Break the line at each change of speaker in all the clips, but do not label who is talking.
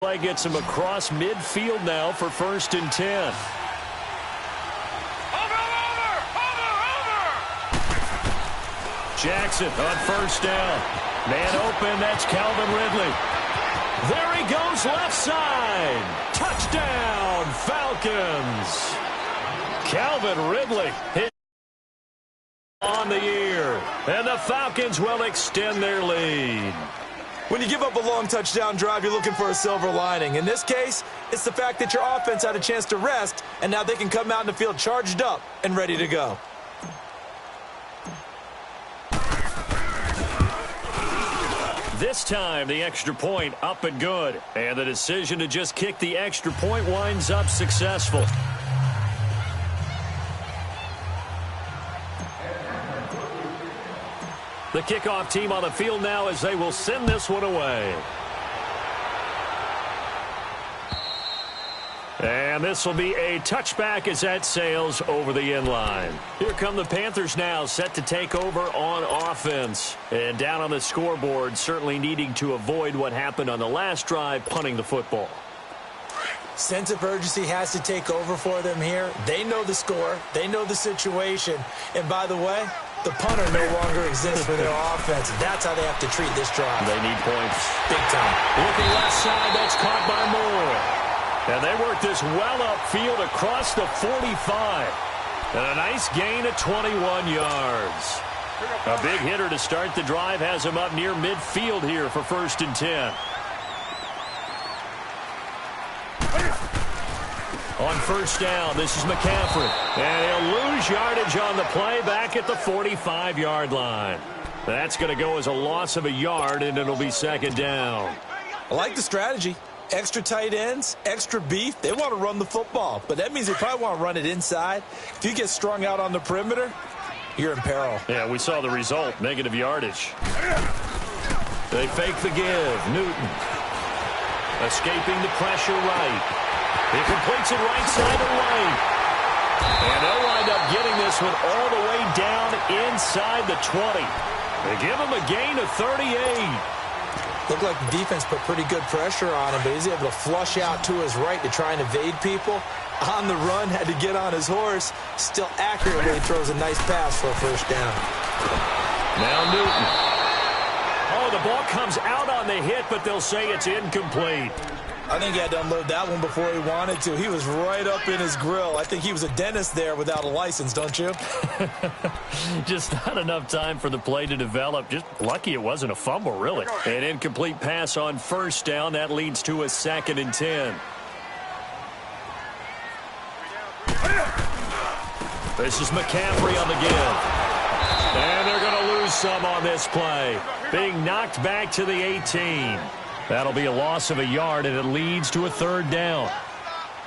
Play gets him across midfield now for 1st and 10. Jackson on 1st down. Man open, that's Calvin Ridley. There he goes left side. Touchdown, Falcons. Calvin Ridley hit on the year. And the Falcons will extend their lead.
When you give up a long touchdown drive, you're looking for a silver lining. In this case, it's the fact that your offense had a chance to rest, and now they can come out in the field charged up and ready to go.
This time, the extra point up and good. And the decision to just kick the extra point winds up successful. The kickoff team on the field now as they will send this one away. And this will be a touchback as that sails over the end line. Here come the Panthers now, set to take over on offense. And down on the scoreboard, certainly needing to avoid what happened on the last drive, punting the football.
Sense of urgency has to take over for them here. They know the score. They know the situation. And by the way, the punter no longer exists for their offense. That's how they have to treat this drive.
They need points.
Big time.
Looking left side, that's caught by Moore. And they work this well upfield across the 45. And a nice gain of 21 yards. A big hitter to start the drive has him up near midfield here for 1st and 10. On 1st down, this is McCaffrey. And he'll lose yardage on the play back at the 45-yard line. That's going to go as a loss of a yard, and it'll be 2nd down.
I like the strategy. Extra tight ends, extra beef. They want to run the football, but that means they probably want to run it inside. If you get strung out on the perimeter, you're in peril.
Yeah, we saw the result, negative yardage. They fake the give. Newton escaping the pressure right. He completes it right side to right. And they'll wind up getting this one all the way down inside the 20. They give him a gain of 38.
Looked like the defense put pretty good pressure on him, but he's able to flush out to his right to try and evade people. On the run, had to get on his horse. Still accurately throws a nice pass for a 1st down.
Now Newton. Oh, the ball comes out on the hit, but they'll say it's incomplete.
I think he had to unload that one before he wanted to. He was right up in his grill. I think he was a dentist there without a license, don't you?
Just not enough time for the play to develop. Just lucky it wasn't a fumble, really. An incomplete pass on 1st down. That leads to a 2nd and 10. This is McCaffrey on the give. And they're going to lose some on this play. Being knocked back to the 18. That'll be a loss of a yard, and it leads to a 3rd down.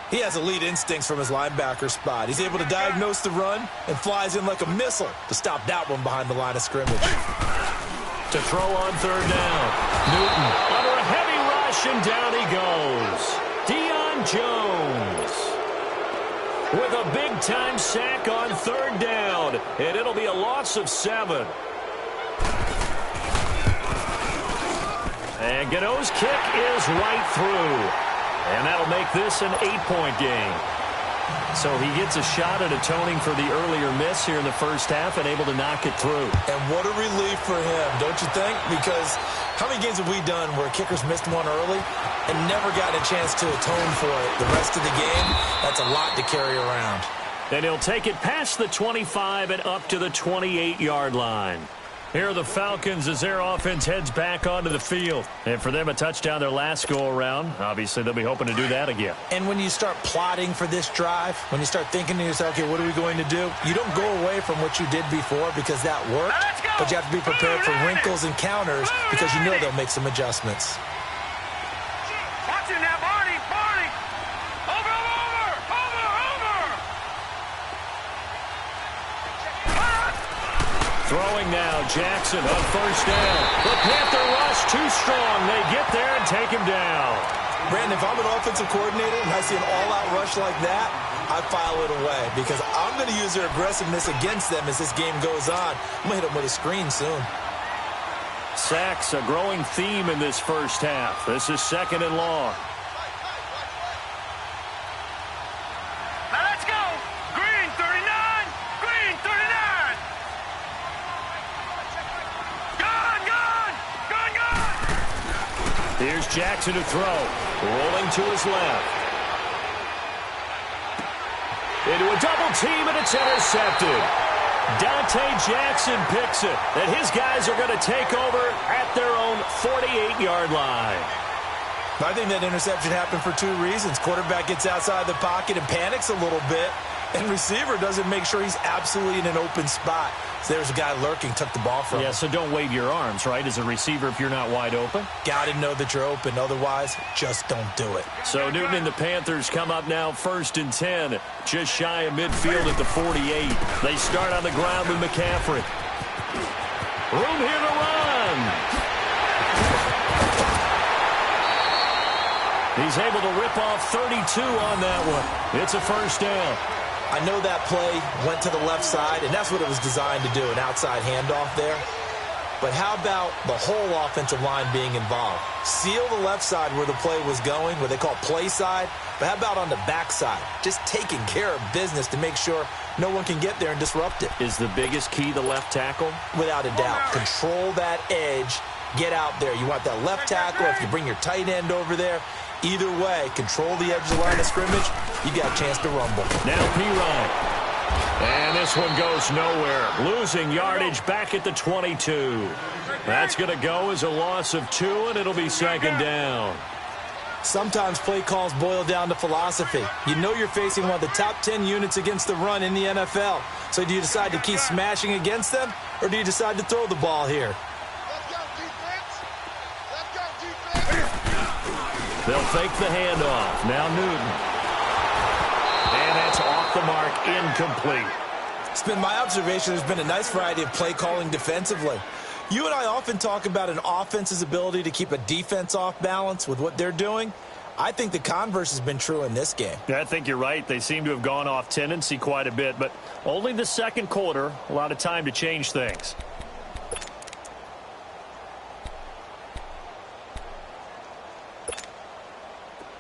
He has elite instincts from his linebacker spot. He's able to diagnose the run and flies in like a missile to stop that one behind the line of scrimmage.
To throw on 3rd down. Newton under a heavy rush, and down he goes. Deion Jones with a big-time sack on 3rd down, and it'll be a loss of 7. And Gano's kick is right through. And that'll make this an 8-point game. So he gets a shot at atoning for the earlier miss here in the 1st half and able to knock it through.
And what a relief for him, don't you think? Because how many games have we done where kickers missed one early and never gotten a chance to atone for it the rest of the game? That's a lot to carry around.
And he'll take it past the 25 and up to the 28-yard line. Here are the Falcons as their offense heads back onto the field. And for them, a touchdown their last go-around. Obviously, they'll be hoping to do that again.
And when you start plotting for this drive, when you start thinking to yourself, okay, what are we going to do? You don't go away from what you did before because that worked. But you have to be prepared for wrinkles and counters because you know they'll make some adjustments.
Watch it now, Barney! Barney! Over!
Throwing now, Jackson on 1st down. The Panther rush too strong. They get there and take him down.
Brandon, if I'm an offensive coordinator and I see an all-out rush like that, I file it away because I'm going to use their aggressiveness against them as this game goes on. I'm going to hit them with a screen soon.
Sacks, a growing theme in this 1st half. This is 2nd and long. Jackson to throw. Rolling to his left. Into a double team, and it's intercepted. Dante Jackson picks it, and his guys are going to take over at their own 48-yard line.
I think that interception happened for two reasons. Quarterback gets outside the pocket and panics a little bit, and receiver doesn't make sure he's absolutely in an open spot. So there's a guy lurking, took the ball from him.
Yeah, so don't wave your arms, right, as a receiver if you're not wide open.
Got to know that you're open. Otherwise, just don't do it.
So Newton and the Panthers come up now 1st and 10, just shy of midfield at the 48. They start on the ground with McCaffrey. Room here to run. He's able to rip off 32 on that one. It's a first down.
I know that play went to the left side, and that's what it was designed to do, an outside handoff there. But how about the whole offensive line being involved? Seal the left side where the play was going, what they call play side. But how about on the back side? Just taking care of business to make sure no one can get there and disrupt it.
Is the biggest key the left tackle?
Without a doubt. Control that edge. Get out there. You want that left tackle. If you bring your tight end over there, either way, control the edge of the line of scrimmage, you got a chance to rumble.
Now P-Ryan. And this one goes nowhere. Losing yardage back at the 22. That's going to go as a loss of 2, and it'll be second down.
Sometimes play calls boil down to philosophy. You know you're facing one of the top 10 units against the run in the NFL. So do you decide to keep smashing against them, or do you decide to throw the ball here?
They'll fake the handoff. Now Newton. And that's off the mark, incomplete.
It's been my observation there's been a nice variety of play calling defensively. You and I often talk about an offense's ability to keep a defense off balance with what they're doing. I think the converse has been true in this game.
Yeah, I think you're right. They seem to have gone off tendency quite a bit, but only the second quarter, a lot of time to change things.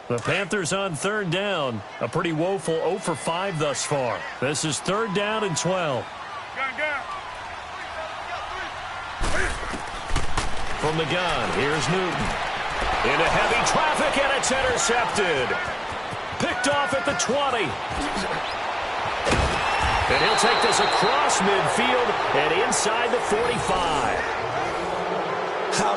The Panthers on 3rd down. A pretty woeful 0 for 5 thus far. This is 3rd down and 12. From the gun, here's Newton. Into heavy traffic, and it's intercepted. Picked off at the 20. And he'll take this across midfield and inside the 45.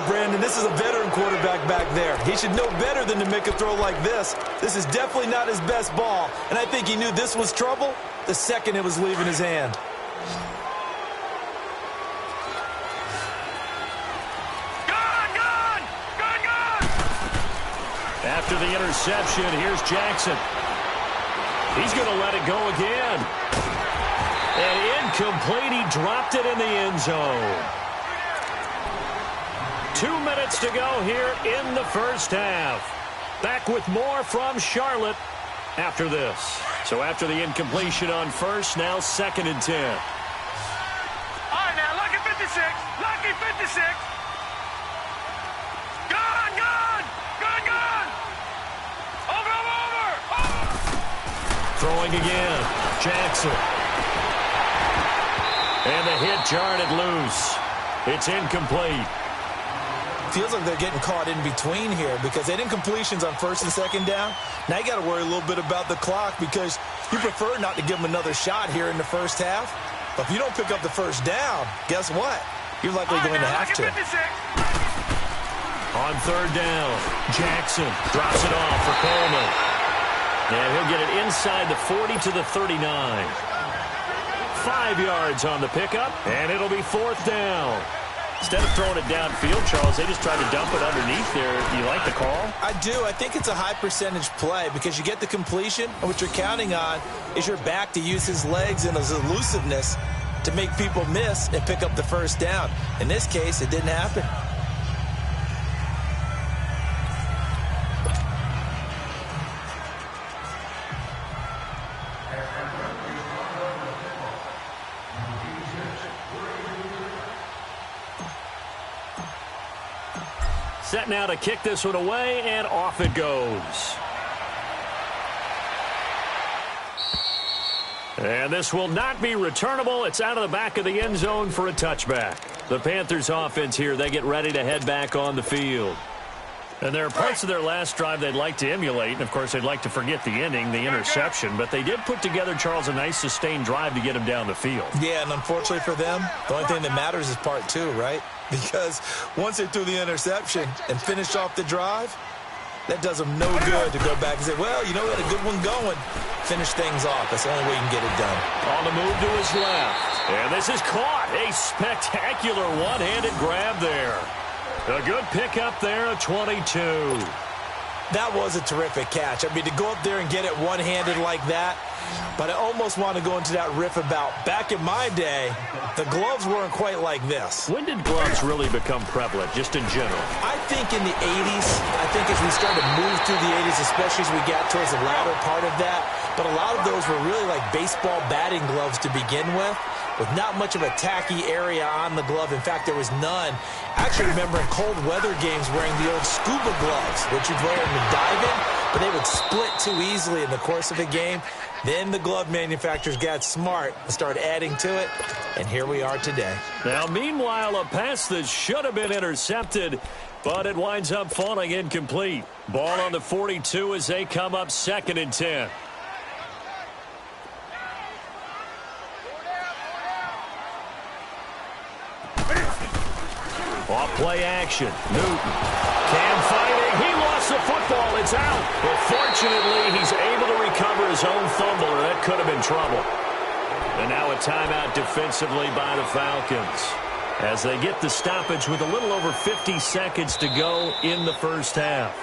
Brandon, this is a veteran quarterback back there. He should know better than to make a throw like this. This is definitely not his best ball, and I think he knew this was trouble the second it was leaving his hand.
Gone!
After the interception, here's Jackson. He's going to let it go again. And incomplete. He dropped it in the end zone. 2 minutes to go here in the first half. Back with more from Charlotte after this. So after the incompletion on first, now 2nd and 10.
All right, now, lucky 56. Lucky 56. Gone! Over!
Throwing again. Jackson. And the hit jarred it loose. It's incomplete.
Feels like they're getting caught in between here because they didn't completions on 1st and 2nd down. Now you got to worry a little bit about the clock because you prefer not to give them another shot here in the first half. But if you don't pick up the first down, guess what? You're likely going to have to.
On 3rd down, Jackson drops it off for Coleman. And he'll get it inside the 40 to the 39. 5 yards on the pickup, and it'll be 4th down. Instead of throwing it downfield, Charles, they just tried to dump it underneath there. Do you like the call?
I do. I think it's a high-percentage play because you get the completion, and what you're counting on is your back to use his legs and his elusiveness to make people miss and pick up the first down. In this case, it didn't happen.
Set now to kick this one away, and off it goes. And this will not be returnable. It's out of the back of the end zone for a touchback. The Panthers offense here, they get ready to head back on the field. And there are parts of their last drive they'd like to emulate. And, of course, they'd like to forget the inning, the interception. But they did put together, Charles, a nice sustained drive to get him down the field.
Yeah, and unfortunately for them, the only thing that matters is part two, right? Because once they threw the interception and finished off the drive, that does them no good to go back and say, well, you know, we had a good one going. Finish things off. That's the only way you can get it done.
On the move to his left. And this is caught. A spectacular one-handed grab there. A good pickup there at 22.
That was a terrific catch. I mean, to go up there and get it one-handed like that, but I almost want to go into that riff about back in my day, the gloves weren't quite like this.
When did gloves really become prevalent, just in general?
I think in the 80s. I think as we started to move through the 80s, especially as we got towards the latter part of that, but a lot of those were really like baseball batting gloves to begin with not much of a tacky area on the glove. In fact, there was none. I actually remember in cold weather games wearing the old scuba gloves, which you'd wear them to dive in, but they would split too easily in the course of a game. Then the glove manufacturers got smart and started adding to it, and here we are today.
Now, meanwhile, a pass that should have been intercepted, but it winds up falling incomplete. Ball on the 42 as they come up 2nd and 10. Off play action. Newton. Cam fighting. He lost the football. It's out. But fortunately, he's able to recover his own fumble, or that could have been trouble. And now a timeout defensively by the Falcons as they get the stoppage with a little over 50 seconds to go in the first half.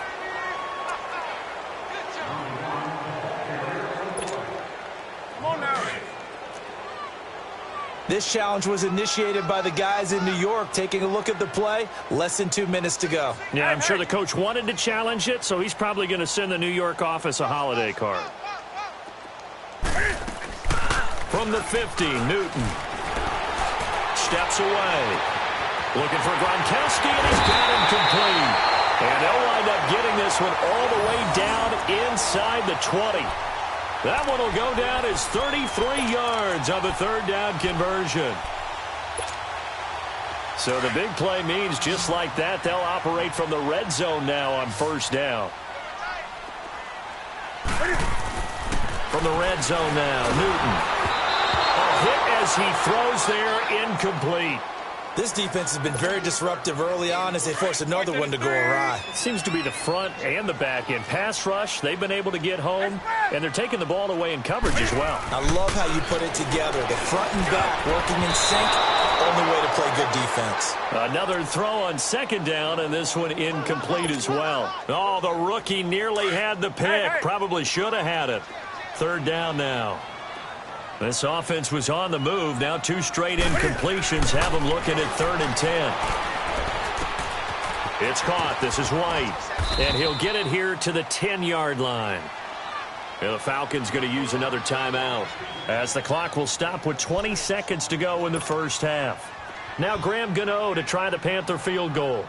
This challenge was initiated by the guys in New York. Taking a look at the play, less than 2 minutes to go.
Yeah, I'm sure the coach wanted to challenge it, so he's probably going to send the New York office a holiday card. From the 50, Newton steps away. Looking for Gronkowski, and he's got him complete. And they'll wind up getting this one all the way down inside the 20. That one will go down as 33 yards on the 3rd down conversion. So the big play means just like that, they'll operate from the red zone now on 1st down. From the red zone now, Newton. A hit as he throws there, incomplete.
This defense has been very disruptive early on as they force another one to go awry.
Seems to be the front and the back end. Pass rush, they've been able to get home, and they're taking the ball away in coverage as well.
I love how you put it together. The front and back working in sync, only way to play good defense.
Another throw on 2nd down, and this one incomplete as well. Oh, the rookie nearly had the pick. Probably should have had it. 3rd down now. This offense was on the move. Now 2 straight incompletions have them looking at 3rd and 10. It's caught. This is White. And he'll get it here to the 10-yard line. And the Falcons going to use another timeout as the clock will stop with 20 seconds to go in the first half. Now Graham Gano to try the Panther field goal.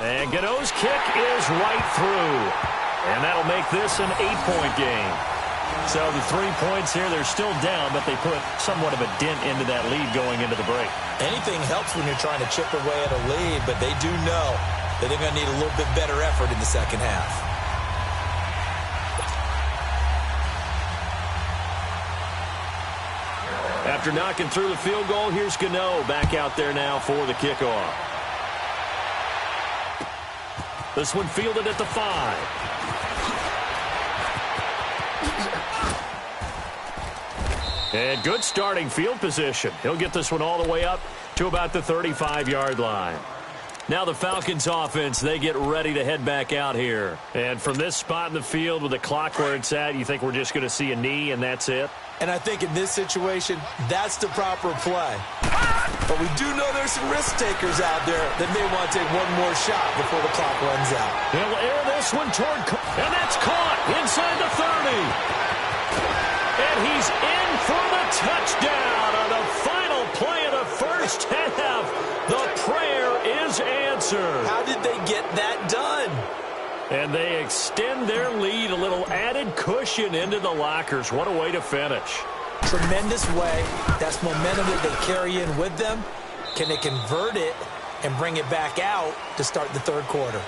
And Gano's kick is right through. And that'll make this an 8-point game. So the 3 points here, they're still down, but they put somewhat of a dent into that lead going into the break.
Anything helps when you're trying to chip away at a lead, but they do know that they're going to need a little bit better effort in the second half.
After knocking through the field goal, here's Gano back out there now for the kickoff. This one fielded at the 5. And good starting field position. He'll get this one all the way up to about the 35-yard line. Now the Falcons offense, they get ready to head back out here. And from this spot in the field with the clock where it's at, you think we're just going to see a knee and that's it?
And I think in this situation, that's the proper play. But we do know there's some risk takers out there that may want to take one more shot before the clock runs out.
He'll air this one toward, and that's caught inside the 30. And he's in for the touchdown on the final play of the first half. The prayer is answered.
How did they get that done?
And they extend their lead, a little added cushion into the lockers. What a way to finish.
Tremendous way. That's momentum that they carry in with them. Can they convert it and bring it back out to start the third quarter.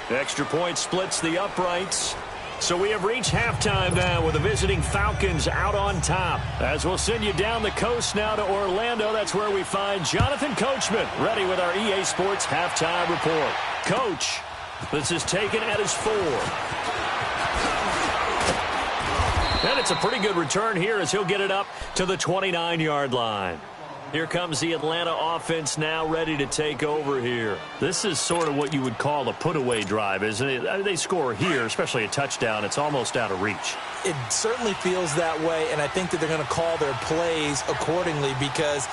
Extra point splits the uprights. So we have reached halftime now with the visiting Falcons out on top. As we'll send you down the coast now to Orlando, that's where we find Jonathan Coachman, ready with our EA Sports halftime report. Coach, this is taken at his 4. And it's a pretty good return here as he'll get it up to the 29-yard line. Here comes the Atlanta offense now ready to take over here. This is sort of what you would call a put-away drive, isn't it? They score here, especially a touchdown. It's almost out of reach.
It certainly feels that way, and I think that they're going to call their plays accordingly because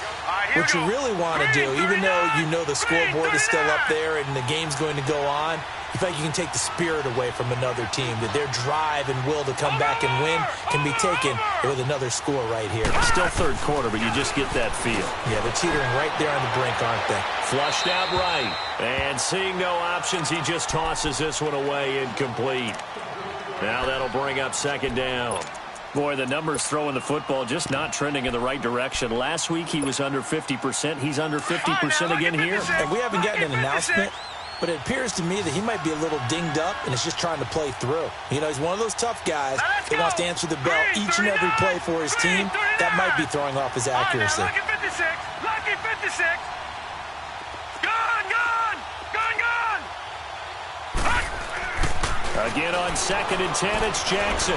what you really want to do, even though you know the scoreboard is still up there and the game's going to go on, you feel like you can take the spirit away from another team, that their drive and will to come back and win can be taken with another score right here.
Still third quarter, but you just get that feel.
Yeah, they're teetering right there on the brink, aren't they?
Flushed out right. And seeing no options, he just tosses this one away incomplete. Now that'll bring up second down. Boy, the numbers throwing the football just not trending in the right direction. Last week he was under 50%. He's under 50% again here.
And we haven't gotten an announcement, but it appears to me that he might be a little dinged up and is just trying to play through. You know, he's one of those tough guys that wants to answer the bell each and every play for his team. That might be throwing off his accuracy.
Lucky 56. Lucky 56. Gone, gone. Gone, gone.
Again on 2nd and 10, it's Jackson.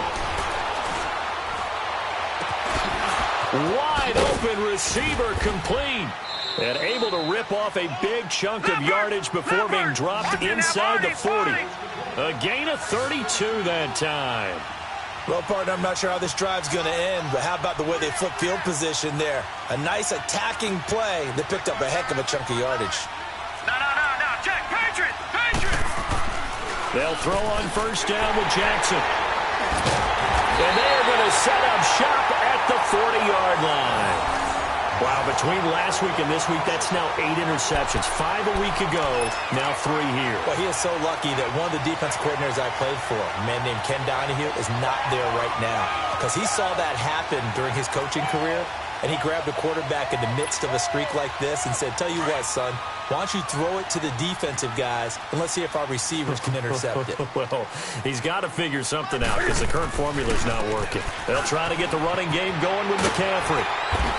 Wide open receiver complete. And able to rip off a big chunk of yardage before being dropped inside the 40. A gain of 32 that time.
Well, partner, I'm not sure how this drive's going to end, but how about the way they flip field position there? A nice attacking play that picked up a heck of a chunk of yardage.
No. Check. Patriots. Patriots.
They'll throw on first down with Jackson. And they're going to set up shop at the 40-yard line. Wow, between last week and this week, that's now 8 interceptions. 5 a week ago, now 3 here.
Well, he is so lucky that one of the defensive coordinators I played for, a man named Ken Donahue, is not there right now. Because he saw that happen during his coaching career, and he grabbed a quarterback in the midst of a streak like this and said, tell you what, son, why don't you throw it to the defensive guys, and let's see if our receivers can intercept it.
Well, he's got to figure something out because the current formula is not working. They'll try to get the running game going with McCaffrey.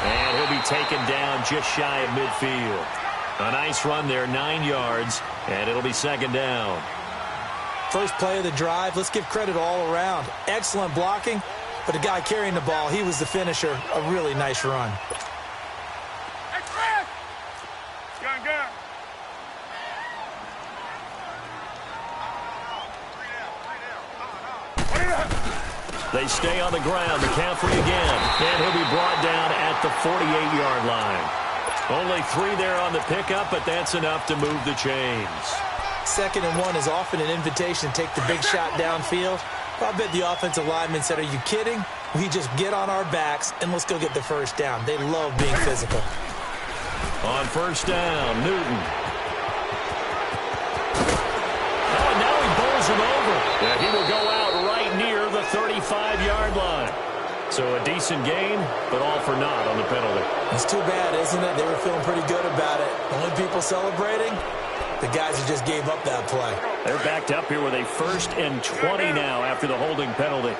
And he'll be taken down just shy of midfield. A nice run there, 9 yards, and it'll be second down.
First play of the drive, let's give credit all around. Excellent blocking, but the guy carrying the ball, he was the finisher. A really nice run.
Gun.
They stay on the ground. McCaffrey again. And he'll be brought down at the 48-yard line. Only 3 there on the pickup, but that's enough to move the chains.
2nd and 1 is often an invitation to take the big shot downfield. I bet the offensive lineman said, are you kidding? We just get on our backs and let's go get the first down. They love being physical.
On first down, Newton. Oh, and now he bowls him over. And he will go out right near the 35-yard line. So a decent gain, but all for naught on the penalty.
It's too bad, isn't it? They were feeling pretty good about it. Only people celebrating, the guys who just gave up that play.
They're backed up here with a 1st and 20 now after the holding penalty.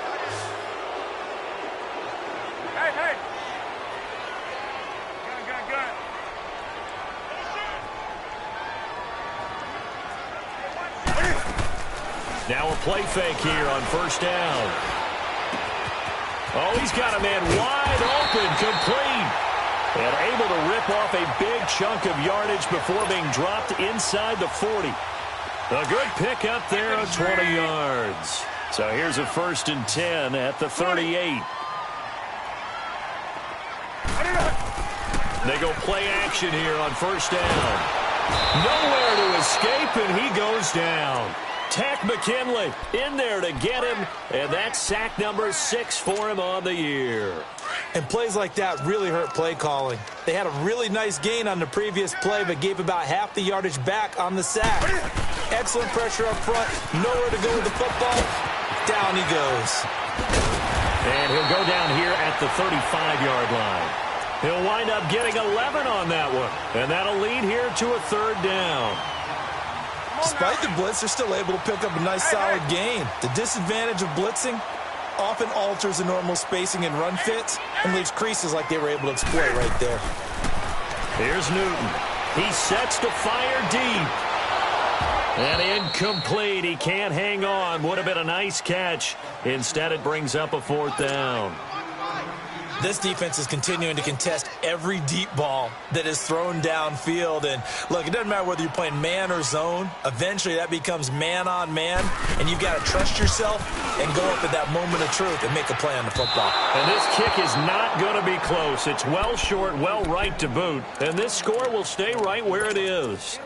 Hey. Gun.
Now a play fake here on first down. Oh, he's got a man wide open, complete. And able to rip off a big chunk of yardage before being dropped inside the 40. A good pickup there of 20 yards. So here's a 1st and 10 at the 38. They go play action here on first down. Nowhere to escape, and he goes down. Tack McKinley in there to get him, and that's sack number 6 for him on the year.
And plays like that really hurt play calling. They had a really nice gain on the previous play, but gave about half the yardage back on the sack. Excellent pressure up front, nowhere to go with the football. Down he goes.
And he'll go down here at the 35-yard line. He'll wind up getting 11 on that one. And that'll lead here to a 3rd down.
Despite the blitz, they're still able to pick up a nice, solid gain. The disadvantage of blitzing often alters the normal spacing and run fits and leaves creases like they were able to exploit right there.
Here's Newton. He sets to fire deep. And incomplete. He can't hang on. Would have been a nice catch. Instead, it brings up a 4th down.
This defense is continuing to contest every deep ball that is thrown downfield. And, look, it doesn't matter whether you're playing man or zone. Eventually, that becomes man-on-man, and you've got to trust yourself and go up at that moment of truth and make a play on the football.
And this kick is not going to be close. It's well short, well right to boot. And this score will stay right where it is.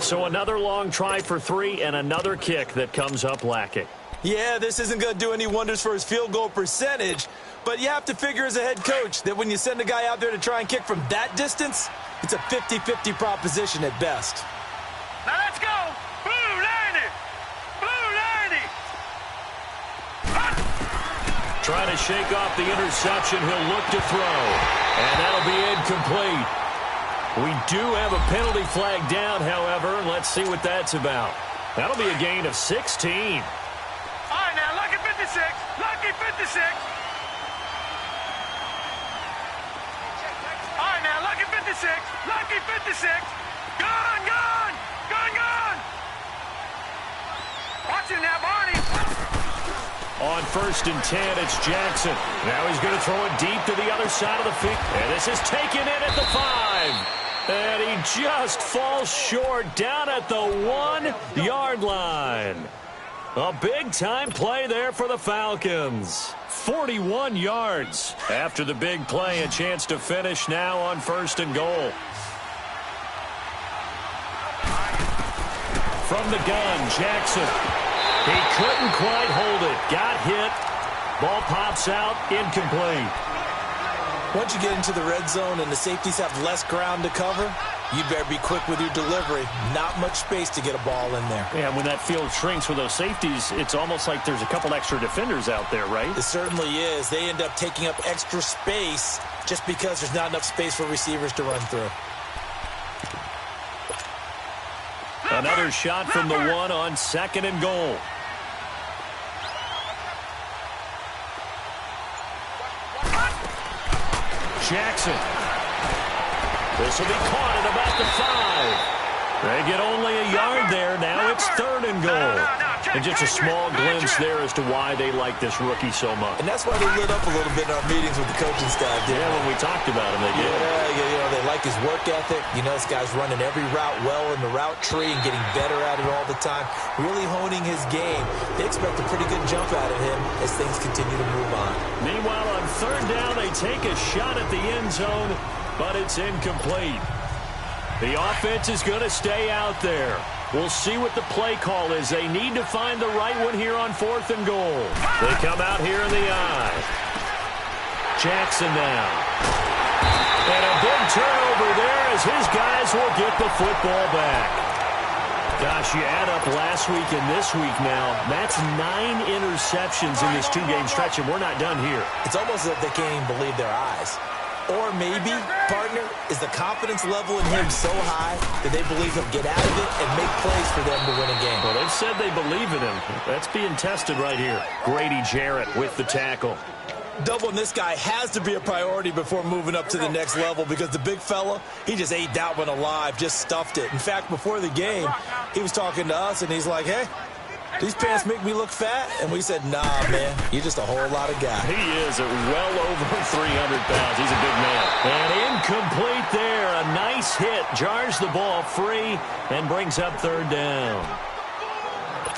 So another long try for 3 and another kick that comes up lacking.
Yeah, this isn't going to do any wonders for his field goal percentage, but you have to figure as a head coach that when you send a guy out there to try and kick from that distance, it's a 50-50 proposition at best.
Now let's go. Blue 90. Blue 90.
Trying to shake off the interception. He'll look to throw. And that'll be incomplete. We do have a penalty flag down, however. Let's see what that's about. That'll be a gain of 16.
All right, now, lucky 56. Lucky 56. All right, now, lucky 56. Lucky 56. Gone, gone. Gone, gone. Watch it now, Barney.
On 1st and 10, it's Jackson. Now he's going to throw it deep to the other side of the field. And this is taken in at the 5. And he just falls short down at the 1-yard line. A big-time play there for the Falcons. 41 yards. After the big play, a chance to finish now on 1st and goal. From the gun, Jackson. He couldn't quite hold it. Got hit. Ball pops out. Incomplete.
Once you get into the red zone and the safeties have less ground to cover, you better be quick with your delivery. Not much space to get a ball in there.
Yeah, when that field shrinks with those safeties, it's almost like there's a couple extra defenders out there, right?
It certainly is. They end up taking up extra space just because there's not enough space for receivers to run through.
Another shot from the 1 on 2nd and goal. Jackson. This will be caught at about the 5. They get only a yard there. Now it's 3rd and goal. And just a small glimpse there as to why they like this rookie so much.
And that's why they lit up a little bit in our meetings with the coaching staff.
Yeah, when we talked about him, they did.
Yeah, they like his work ethic. You know, this guy's running every route well in the route tree and getting better at it all the time. Really honing his game. They expect a pretty good jump out of him as things continue to move on.
Meanwhile, on 3rd down, they take a shot at the end zone, but it's incomplete. The offense is going to stay out there. We'll see what the play call is. They need to find the right one here on 4th and goal. They come out here in the eye. Jackson now. And a big turnover there as his guys will get the football back. Gosh, you add up last week and this week now, that's 9 interceptions in this 2-game stretch, and we're not done here.
It's almost as if they can't even believe their eyes. Or maybe, partner, is the confidence level in him so high that they believe he'll get out of it and make plays for them to win a game.
Well, they've said they believe in him. That's being tested right here. Grady Jarrett with the tackle.
Doubling this guy has to be a priority before moving up to the next level because the big fella, he just ate that one alive, just stuffed it. In fact, before the game, he was talking to us, and he's like, hey, these pants make me look fat? And we said, nah, man, you're just a whole lot of guy.
He is at well over 300 pounds. He's a big man. And incomplete there. A nice hit. Jars the ball free and brings up 3rd down.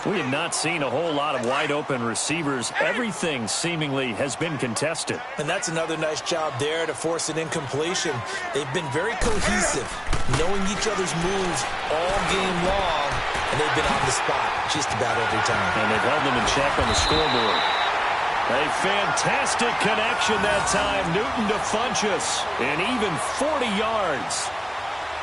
We have not seen a whole lot of wide-open receivers. Everything seemingly has been contested.
And that's another nice job there to force an incompletion. They've been very cohesive, knowing each other's moves all game long, and they've been on the spot just about every time.
And they've held them in check on the scoreboard. A fantastic connection that time. Newton to Funchess, and even 40 yards.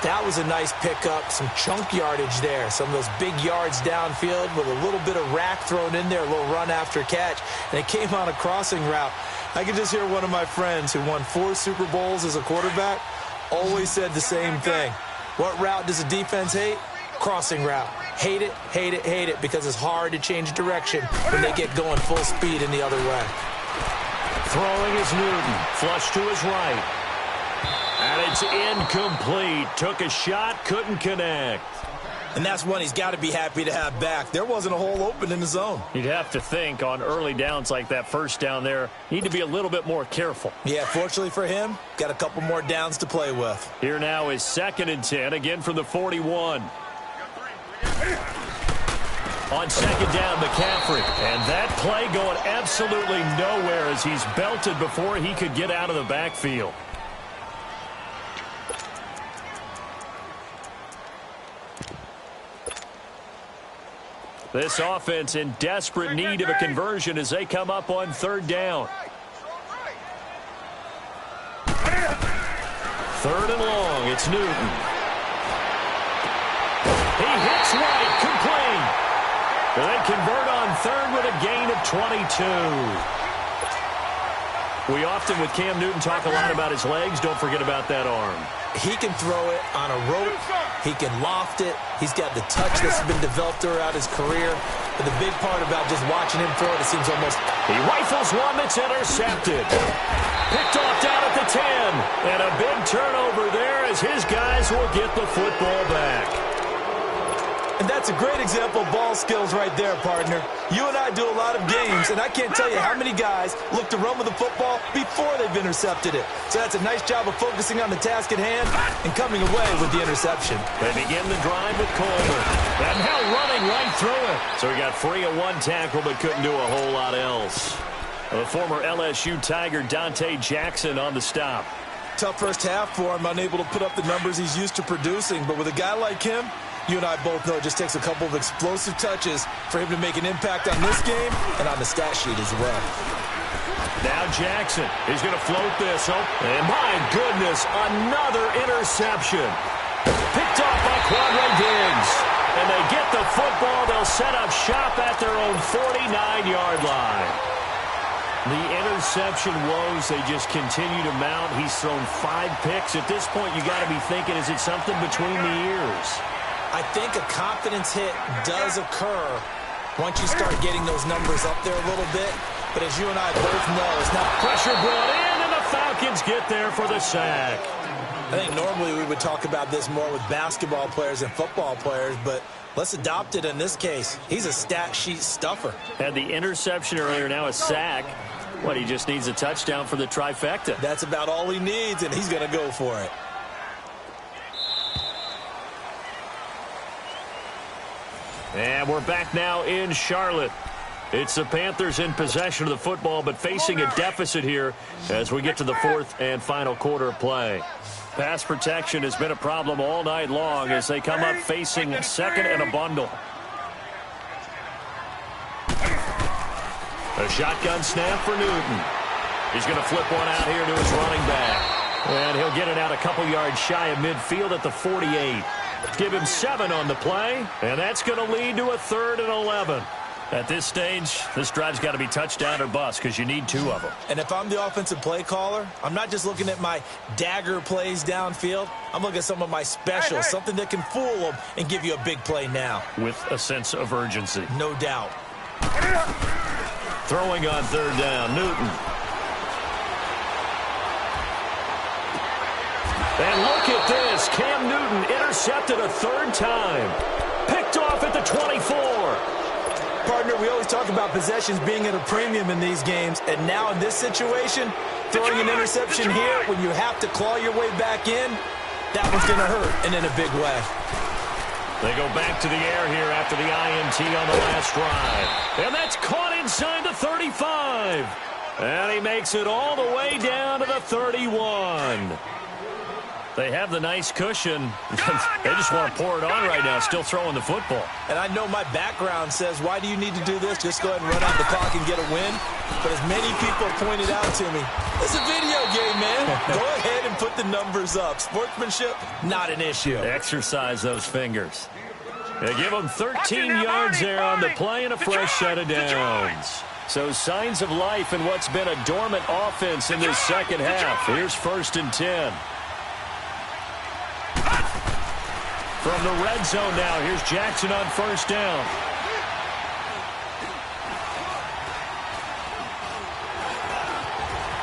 That was a nice pickup, some chunk yardage there. Some of those big yards downfield with a little bit of rack thrown in there, a little run after catch. And it came on a crossing route. I could just hear one of my friends who won 4 Super Bowls as a quarterback always said the same thing. What route does a defense hate? Crossing route. Hate it, hate it, hate it, because it's hard to change direction when they get going full speed in the other way.
Throwing is Newton. Flush to his right. And it's incomplete. Took a shot, couldn't connect.
And that's one he's got to be happy to have back. There wasn't a hole open in the zone.
You'd have to think on early downs like that first down there, need to be a little bit more careful.
Yeah, fortunately for him, got a couple more downs to play with.
Here now is 2nd and 10, again from the 41. On 2nd down, McCaffrey. And that play going absolutely nowhere as he's belted before he could get out of the backfield. This offense in desperate need of a conversion as they come up on 3rd down. 3rd and long, it's Newton. He hits right, complete. And they convert on 3rd with a gain of 22. We often, with Cam Newton, talk a lot about his legs. Don't forget about that arm.
He can throw it on a rope. He can loft it. He's got the touch that's been developed throughout his career. But the big part about just watching him throw it, it seems almost...
He rifles one that's intercepted. Picked off down at the 10. And a big turnover there as his guys will get the football back.
And that's a great example of ball skills right there, partner. You and I do a lot of games, and I can't tell you how many guys look to run with the football before they've intercepted it. So that's a nice job of focusing on the task at hand and coming away with the interception.
They begin the drive with Coleman. And now running right through it. So he got free of 1 tackle but couldn't do a whole lot else. The former LSU Tiger Dante Jackson on the stop.
Tough first half for him, unable to put up the numbers he's used to producing. But with a guy like him, you and I both know it just takes a couple of explosive touches for him to make an impact on this game and on the stat sheet as well.
Now Jackson is going to float this. And my goodness, another interception. Picked off by Quandre Diggs. And they get the football. They'll set up shop at their own 49-yard line. The interception woes, they just continue to mount. He's thrown 5 picks. At this point, you got to be thinking, is it something between the ears?
I think a confidence hit does occur once you start getting those numbers up there a little bit. But as you and I both know, it's not...
Pressure brought in, and the Falcons get there for the sack.
I think normally we would talk about this more with basketball players and football players, but let's adopt it in this case. He's a stat sheet stuffer.
Had the interception earlier, now a sack. What, he just needs a touchdown for the trifecta.
That's about all he needs, and he's going to go for it.
And we're back now in Charlotte. It's the Panthers in possession of the football, but facing a deficit here as we get to the 4th and final quarter of play. Pass protection has been a problem all night long as they come up facing 2nd and a bundle. A shotgun snap for Newton. He's going to flip one out here to his running back. And he'll get it out a couple yards shy of midfield at the 48. Give him 7 on the play, and that's going to lead to a 3rd and 11. At this stage, this drive's got to be touchdown or bust because you need 2 of them.
And if I'm the offensive play caller, I'm not just looking at my dagger plays downfield. I'm looking at some of my specials, something that can fool them and give you a big play now.
With a sense of urgency.
No doubt.
Throwing on 3rd down, Newton. And look at this. Cam Newton intercepted a 3rd time. Picked off at the 24.
Partner, we always talk about possessions being at a premium in these games. And now in this situation, throwing an interception here when you have to claw your way back in, that one's going to hurt, and in a big way.
They go back to the air here after the INT on the last drive. And that's caught inside the 35. And he makes it all the way down to the 31. They have the nice cushion. They just want to pour it on right now, still throwing the football.
And I know my background says, why do you need to do this? Just go ahead and run out the clock and get a win. But as many people have pointed out to me, it's a video game, man. Go ahead and put the numbers up. Sportsmanship, not an issue.
Exercise those fingers. They give them 13 yards there on the play and a fresh set of downs. So signs of life in what's been a dormant offense in this second half. Here's 1st and 10. From the red zone now, here's Jackson on 1st down.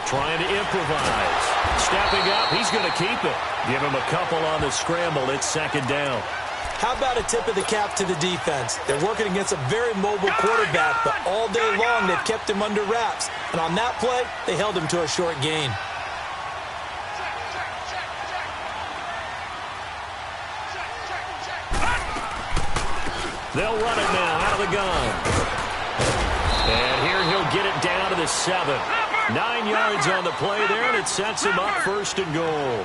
Trying to improvise. Stepping up, he's going to keep it. Give him a couple on the scramble. It's 2nd down.
How about a tip of the cap to the defense? They're working against a very mobile quarterback, but all day long they've kept him under wraps. And on that play, they held him to a short gain.
They'll run it now out of the gun. And here he'll get it down to the 7. 9 yards on the play there, and it sets him up 1st and goal.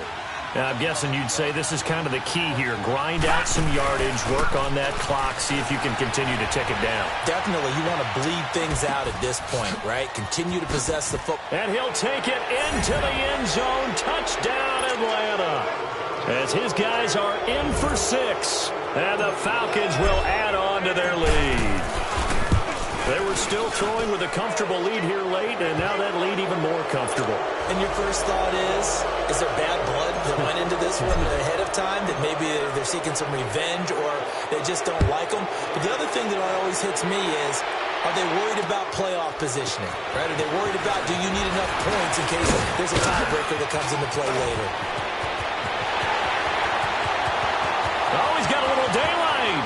Now, I'm guessing you'd say this is kind of the key here. Grind out some yardage, work on that clock, see if you can continue to tick it down.
Definitely, you want to bleed things out at this point, right? Continue to possess the football.
And he'll take it into the end zone. Touchdown, Atlanta. As his guys are in for 6. And the Falcons will add on to their lead. They were still throwing with a comfortable lead here late, and now that lead even more comfortable.
And your first thought is there bad blood that went into this one ahead of time, that maybe they're seeking some revenge or they just don't like them? But the other thing that always hits me is, are they worried about playoff positioning? Right? Are they worried about, do you need enough points in case there's a tiebreaker that comes into play later?
Oh, he's got a little daylight.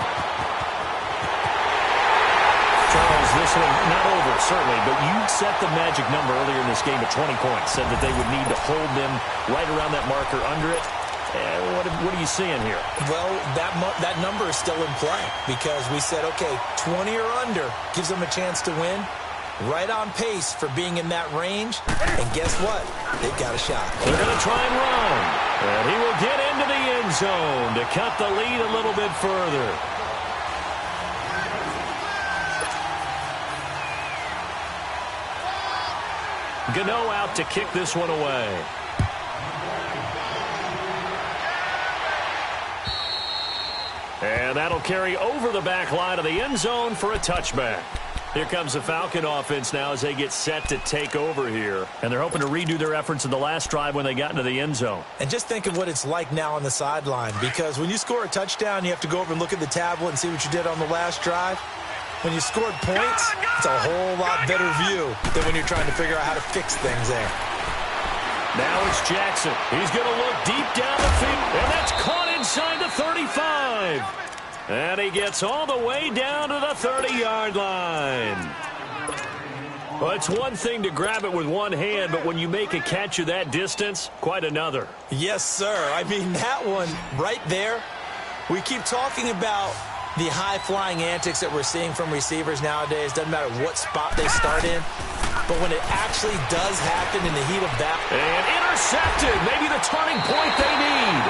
Charles, this one not over, certainly, but you set the magic number earlier in this game at 20 points, said that they would need to hold them right around that marker under it. What are you seeing here?
Well, that number is still in play because we said, okay, 20 or under gives them a chance to win. Right on pace for being in that range. And guess what? They've got a shot.
They're going to try and run. And he will get into the end zone to cut the lead a little bit further. Gano out to kick this one away. And that'll carry over the back line of the end zone for a touchback. Here comes the Falcon offense now as they get set to take over here. And they're hoping to redo their efforts in the last drive when they got into the end zone.
And just think of what it's like now on the sideline, because when you score a touchdown, you have to go over and look at the tablet and see what you did on the last drive. When you scored points, it's a whole lot better view than when you're trying to figure out how to fix things there.
Now it's Jackson. He's going to look deep down the field, and that's caught inside the 35. And he gets all the way down to the 30-yard line. Well, it's one thing to grab it with one hand, but when you make a catch of that distance, quite another.
Yes, sir. I mean, that one right there, we keep talking about the high-flying antics that we're seeing from receivers nowadays. Doesn't matter what spot they start in. But when it actually does happen in the heat of battle.
And intercepted. Maybe the turning point they need.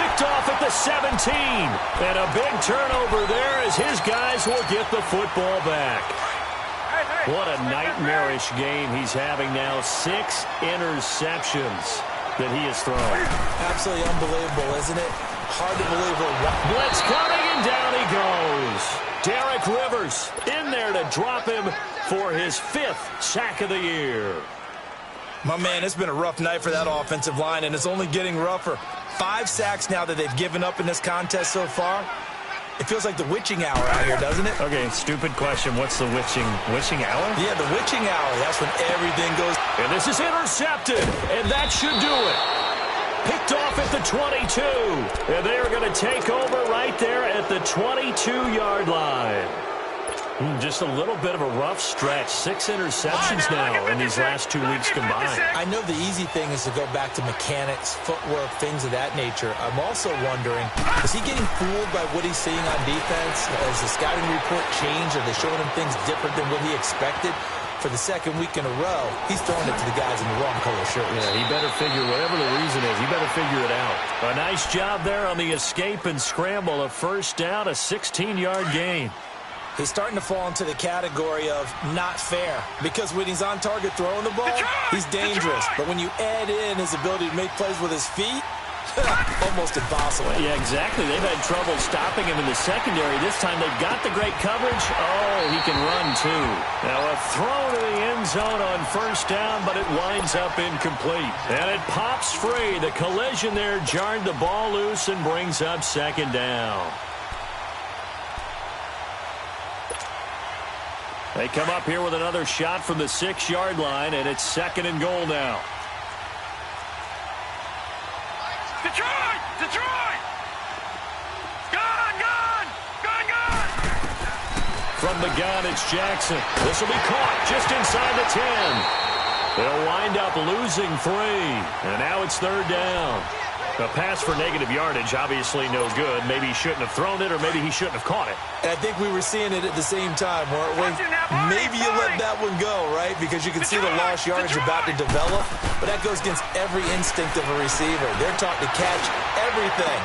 Picked off at the 17. And a big turnover there as his guys will get the football back. What a nightmarish game he's having now. 6 interceptions that he has thrown.
Absolutely unbelievable, isn't it? Hard to believe what.
Blitz coming, and down he goes. Derek Rivers in there to drop him for his 5th sack of the year.
My man, it's been a rough night for that offensive line, and it's only getting rougher. 5 sacks now that they've given up in this contest so far. It feels like the witching hour out here, doesn't it?
Okay, stupid question. What's the witching hour?
Yeah, the witching hour. That's when everything goes.
And this is intercepted, and that should do it. Picked off at the 22, and they are going to take over right there at the 22-yard line. Just a little bit of a rough stretch. 6 interceptions now in these last 2 weeks combined.
I know the easy thing is to go back to mechanics, footwork, things of that nature. I'm also wondering, is he getting fooled by what he's seeing on defense? Has the scouting report changed? Are they showing him things different than what he expected? For the 2nd week in a row, he's throwing it to the guys in the wrong color shirts.
Yeah, he better figure, whatever the reason is, he better figure it out. A nice job there on the escape and scramble. A first down, a 16-yard gain.
He's starting to fall into the category of not fair because when he's on target throwing the ball, he's dangerous. But when you add in his ability to make plays with his feet, almost impossible.
Yeah, exactly. They've had trouble stopping him in the secondary. This time they've got the great coverage. Oh, he can run too. Now a throw to the end zone on first down, but it winds up incomplete. And it pops free. The collision there jarred the ball loose and brings up second down. They come up here with another shot from the 6-yard line, and it's second and goal now.
Detroit! Detroit! Gone! Gone! Gone! Gone!
From the gun, it's Jackson. This will be caught just inside the 10. They'll wind up losing 3, and now it's third down. A pass for negative yardage, obviously no good. Maybe he shouldn't have thrown it, or maybe he shouldn't have caught it.
And I think we were seeing it at the same time, weren't we? Maybe you let that one go, right? Because you can see the lost yardage about to develop. But that goes against every instinct of a receiver. They're taught to catch everything.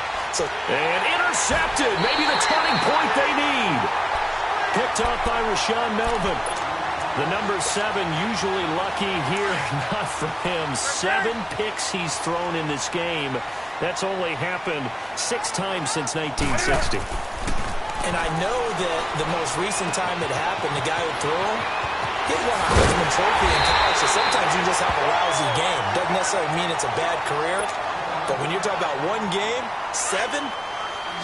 And intercepted. Maybe the turning point they need. Picked off by Rashaan Melvin. The number 7 usually lucky here. Not for him. 7 picks he's thrown in this game. That's only happened 6 times since 1960.
And I know that the most recent time it happened, the guy who threw him, he won a Heisman Trophy in college, so sometimes you just have a lousy game. Doesn't necessarily mean it's a bad career, but when you're talking about one game, 7,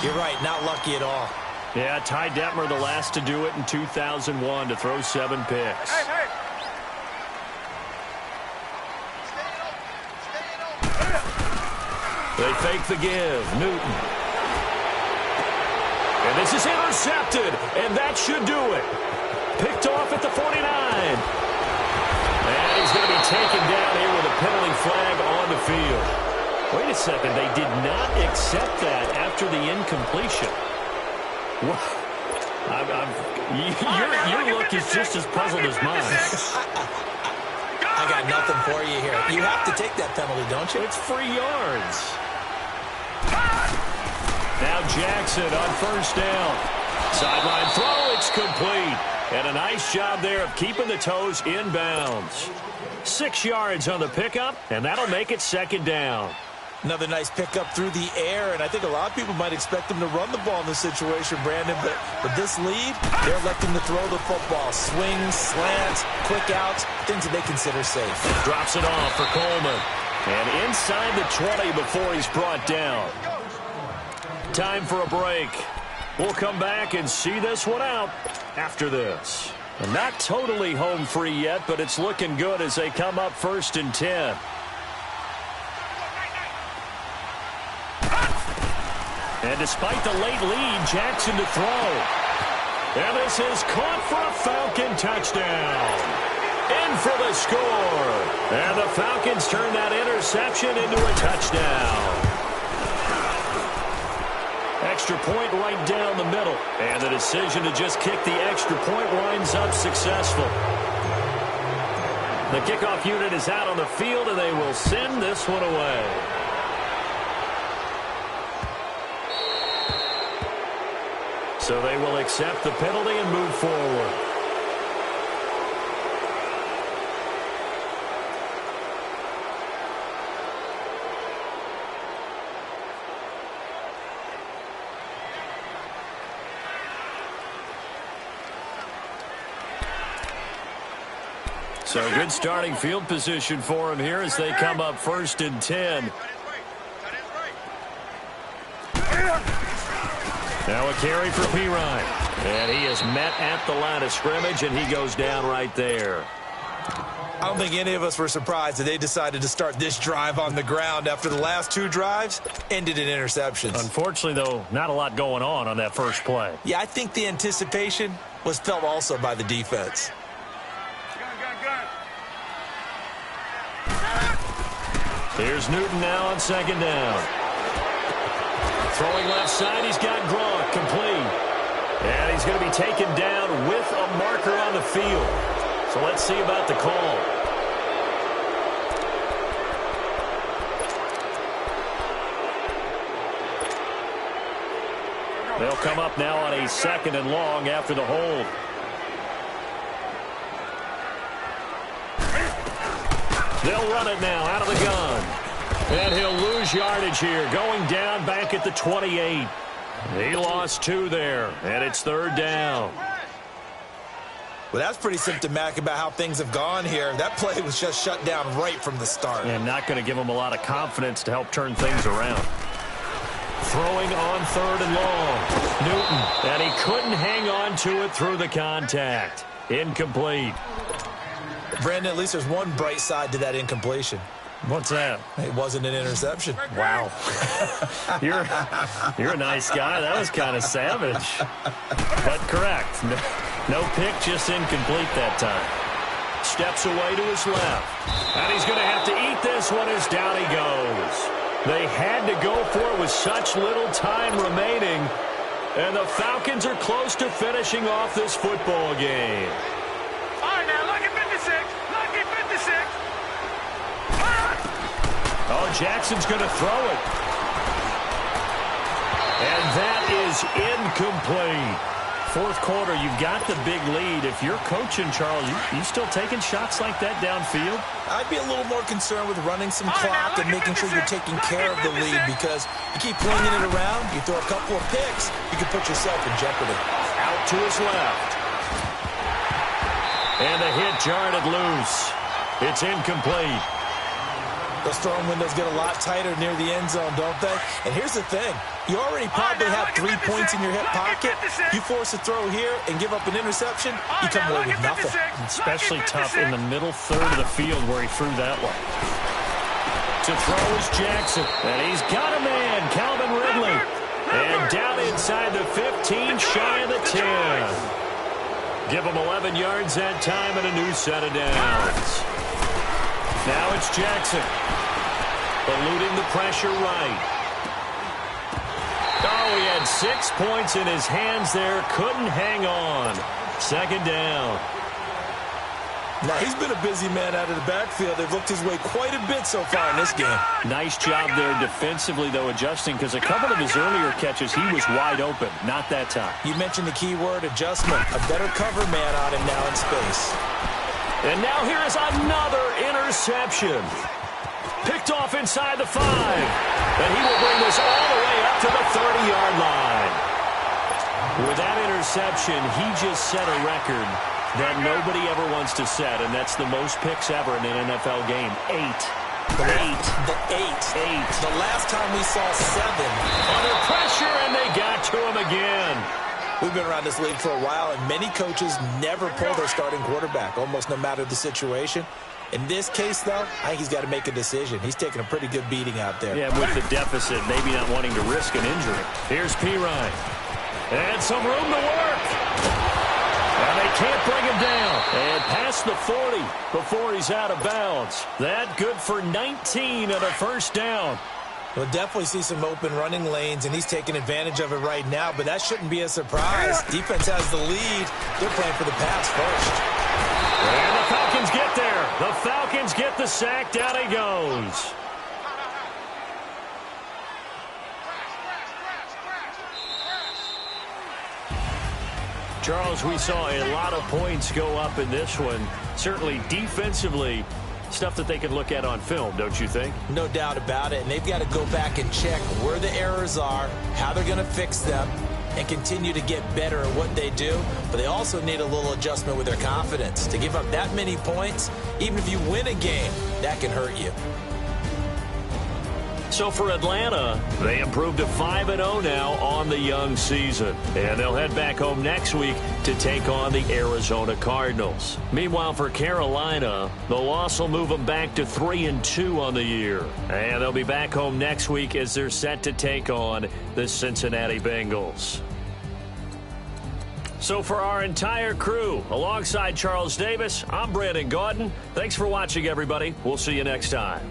you're right, not lucky at all.
Yeah, Ty Detmer, the last to do it in 2001, to throw 7 picks.
Hey!
They fake the give. Newton. And this is intercepted, and that should do it. Picked off at the 49. And he's going to be taken down here with a penalty flag on the field. Wait a second, they did not accept that after the incompletion. What? Your look is just as puzzled as mine.
I got nothing for you here. You have to take that penalty, don't you?
It's free yards. Now Jackson on first down. Sideline throw, it's complete. And a nice job there of keeping the toes inbounds. 6 yards on the pickup, and that'll make it second down.
Another nice pickup through the air, and I think a lot of people might expect them to run the ball in this situation, Brandon, but with this lead, they're electing to throw the football. Swings, slants, quick outs, things that they consider safe.
Drops it off for Coleman. And inside the 20 before he's brought down. Time for a break. We'll come back and see this one out after this. And not totally home free yet, but it's looking good as they come up first and 10. And despite the late lead, Jackson to throw. And this is caught for a Falcon touchdown. In for the score. And the Falcons turn that interception into a touchdown. Extra point right down the middle. And the decision to just kick the extra point winds up successful. The kickoff unit is out on the field, and they will send this one away. So they will accept the penalty and move forward. So good starting field position for him here as they come up first and 10. Now a carry for Pirine. And he is met at the line of scrimmage, and he goes down right there.
I don't think any of us were surprised that they decided to start this drive on the ground after the last 2 drives ended in interceptions.
Unfortunately, though, not a lot going on that first play.
Yeah, I think the anticipation was felt also by the defense.
Here's Newton now on second down. Throwing left side, he's got Gronk complete. And he's going to be taken down with a marker on the field. So let's see about the call. They'll come up now on a 2nd and long after the hold. They'll run it now out of the gun. And he'll lose yardage here, going down back at the 28. He lost 2 there, and it's 3rd down.
Well, that's pretty symptomatic about how things have gone here. That play was just shut down right from the start.
And not going to give him a lot of confidence to help turn things around. Throwing on 3rd and long. Newton, and he couldn't hang on to it through the contact. Incomplete.
Brandon, at least there's one bright side to that incompletion.
What's that?
It wasn't an interception.
Wow. You're a nice guy. That was kind of savage. But correct. No pick, just incomplete that time. Steps away to his left. And he's going to have to eat this one as down he goes. They had to go for it with such little time remaining. And the Falcons are close to finishing off this football game.
All right, now, lucky 56. Lucky 56.
Oh, Jackson's going to throw it. And that is incomplete. 4th quarter, you've got the big lead. If you're coaching, Charles, you still taking shots like that downfield?
I'd be a little more concerned with running some clock and making sure you're taking care of the lead, because you keep flinging it around, you throw a couple of picks, you can put yourself in jeopardy.
Out to his left. And the hit jarred it loose. It's incomplete.
Those throwing windows get a lot tighter near the end zone, don't they? And here's the thing. You already probably have 3 points in your hip pocket. You force a throw here and give up an interception, you come away with nothing.
Especially tough in the middle third of the field where he threw that one. To throw is Jackson. And he's got a man, Calvin Ridley. And down inside the 15, shy of the 10. Give him 11 yards that time and a new set of downs. Now it's Jackson. Eluding the pressure right. Oh, he had 6 points in his hands there. Couldn't hang on. 2nd down.
Now, he's been a busy man out of the backfield. They've looked his way quite a bit so far in this game.
Nice job there defensively, though, adjusting, because a couple of his earlier catches, he was wide open. Not that time.
You mentioned the key word, adjustment. A better cover man on him now in space.
And now here is another interception. Picked off inside the 5. And he will bring this all the way up to the 30-yard line. With that interception, he just set a record that nobody ever wants to set, and that's the most picks ever in an NFL game. 8.
The 8. The last time we saw 7.
Under pressure, and they got to him again.
We've been around this league for a while, and many coaches never pull their starting quarterback, almost no matter the situation. In this case, though, I think he's got to make a decision. He's taking a pretty good beating out there.
Yeah, with the deficit, maybe not wanting to risk an injury. Here's Pirine. And some room to work. And they can't bring him down. And past the 40 before he's out of bounds. That good for 19 and a 1st down.
We'll definitely see some open running lanes, and he's taking advantage of it right now, but that shouldn't be a surprise. Defense has the lead. They're playing for the pass first.
And the Falcons get there. The Falcons get the sack. Down he goes. Charles, we saw a lot of points go up in this one. Certainly defensively, stuff that they can look at on film, don't you think?
No doubt about it, and they've got to go back and check where the errors are, how they're going to fix them, and continue to get better at what they do. But they also need a little adjustment with their confidence. To give up that many points, even if you win a game, that can hurt you.
So for Atlanta, they improved to 5-0 now on the young season. And they'll head back home next week to take on the Arizona Cardinals. Meanwhile, for Carolina, the loss will move them back to 3-2 on the year. And they'll be back home next week as they're set to take on the Cincinnati Bengals. So for our entire crew, alongside Charles Davis, I'm Brandon Gaudin. Thanks for watching, everybody. We'll see you next time.